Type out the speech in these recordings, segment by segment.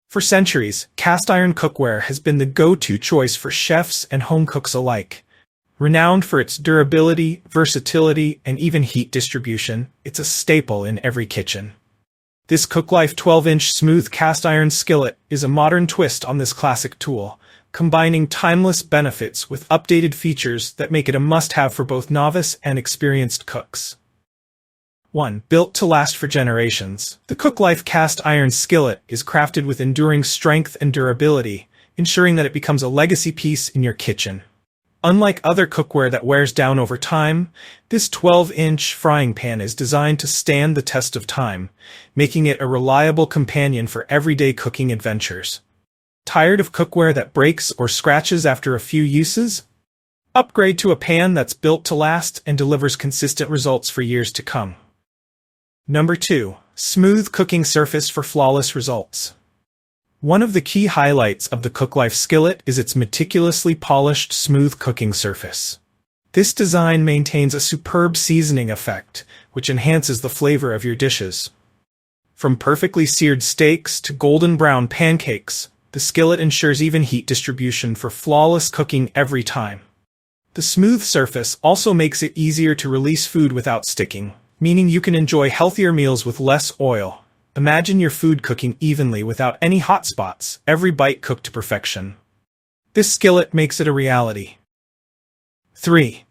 For centuries, cast iron cookware has been the go-to choice for chefs and home cooks alike. Renowned for its durability, versatility, and even heat distribution, it's a staple in every kitchen. This Cooklife 12-inch smooth cast iron skillet is a modern twist on this classic tool, combining timeless benefits with updated features that make it a must-have for both novice and experienced cooks. 1. Built to last for generations. The Cooklife cast iron skillet is crafted with enduring strength and durability, ensuring that it becomes a legacy piece in your kitchen. Unlike other cookware that wears down over time, this 12-inch frying pan is designed to stand the test of time, making it a reliable companion for everyday cooking adventures. Tired of cookware that breaks or scratches after a few uses? Upgrade to a pan that's built to last and delivers consistent results for years to come. Number 2. Smooth cooking surface for flawless results. One of the key highlights of the Cooklife skillet is its meticulously polished, smooth cooking surface. This design maintains a superb seasoning effect, which enhances the flavor of your dishes. From perfectly seared steaks to golden brown pancakes, the skillet ensures even heat distribution for flawless cooking every time. The smooth surface also makes it easier to release food without sticking, meaning you can enjoy healthier meals with less oil. Imagine your food cooking evenly without any hot spots, every bite cooked to perfection. This skillet makes it a reality. 3.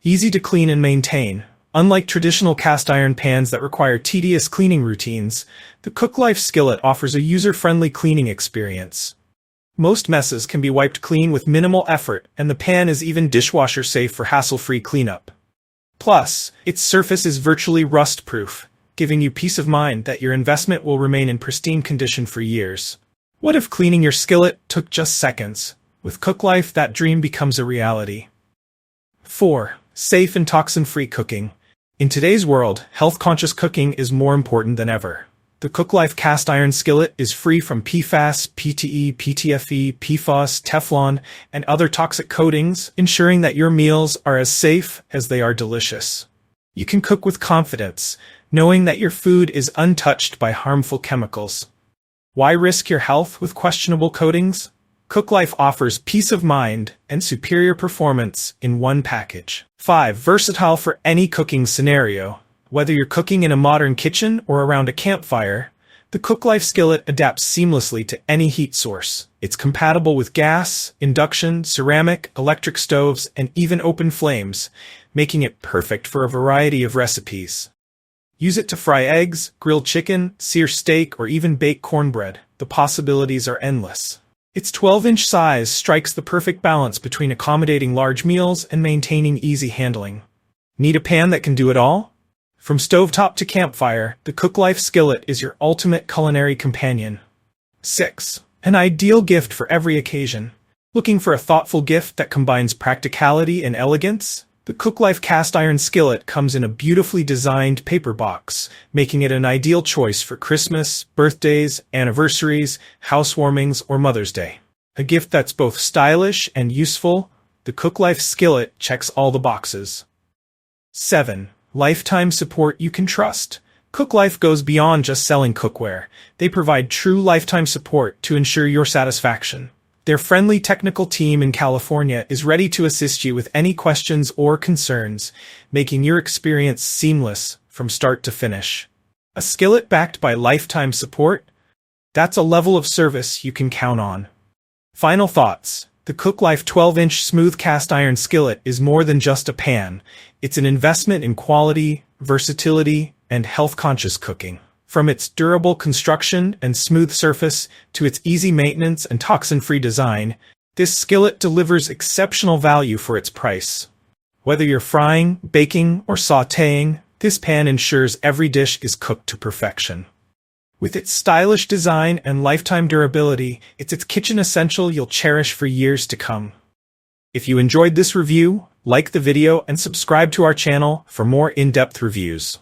Easy to clean and maintain. Unlike traditional cast iron pans that require tedious cleaning routines, the Cooklife skillet offers a user-friendly cleaning experience. Most messes can be wiped clean with minimal effort, and the pan is even dishwasher safe for hassle-free cleanup. Plus, its surface is virtually rust-proof, giving you peace of mind that your investment will remain in pristine condition for years. What if cleaning your skillet took just seconds? With Cooklife, that dream becomes a reality. 4. Safe and toxin-free cooking. In today's world, health-conscious cooking is more important than ever. The Cooklife cast iron skillet is free from PFAS, PTE, PTFE, PFAS, Teflon, and other toxic coatings, ensuring that your meals are as safe as they are delicious. You can cook with confidence, knowing that your food is untouched by harmful chemicals. Why risk your health with questionable coatings? Cooklife offers peace of mind and superior performance in one package. 5. Versatile for any cooking scenario. Whether you're cooking in a modern kitchen or around a campfire, the Cooklife skillet adapts seamlessly to any heat source. It's compatible with gas, induction, ceramic, electric stoves, and even open flames, making it perfect for a variety of recipes. Use it to fry eggs, grill chicken, sear steak, or even bake cornbread. The possibilities are endless. Its 12-inch size strikes the perfect balance between accommodating large meals and maintaining easy handling. Need a pan that can do it all? From stovetop to campfire, the Cooklife skillet is your ultimate culinary companion. 6. An ideal gift for every occasion. Looking for a thoughtful gift that combines practicality and elegance? The Cooklife cast iron skillet comes in a beautifully designed paper box, making it an ideal choice for Christmas, birthdays, anniversaries, housewarmings, or Mother's Day. A gift that's both stylish and useful, the Cooklife skillet checks all the boxes. 7. Lifetime support you can trust. Cooklife goes beyond just selling cookware. They provide true lifetime support to ensure your satisfaction. Their friendly technical team in California is ready to assist you with any questions or concerns, making your experience seamless from start to finish. A skillet backed by lifetime support? That's a level of service you can count on. Final thoughts. The Cooklife 12-inch smooth cast iron skillet is more than just a pan. It's an investment in quality, versatility, and health-conscious cooking. From its durable construction and smooth surface to its easy maintenance and toxin-free design, this skillet delivers exceptional value for its price. Whether you're frying, baking, or sautéing, this pan ensures every dish is cooked to perfection. With its stylish design and lifetime durability, it's a kitchen essential you'll cherish for years to come. If you enjoyed this review, like the video and subscribe to our channel for more in-depth reviews.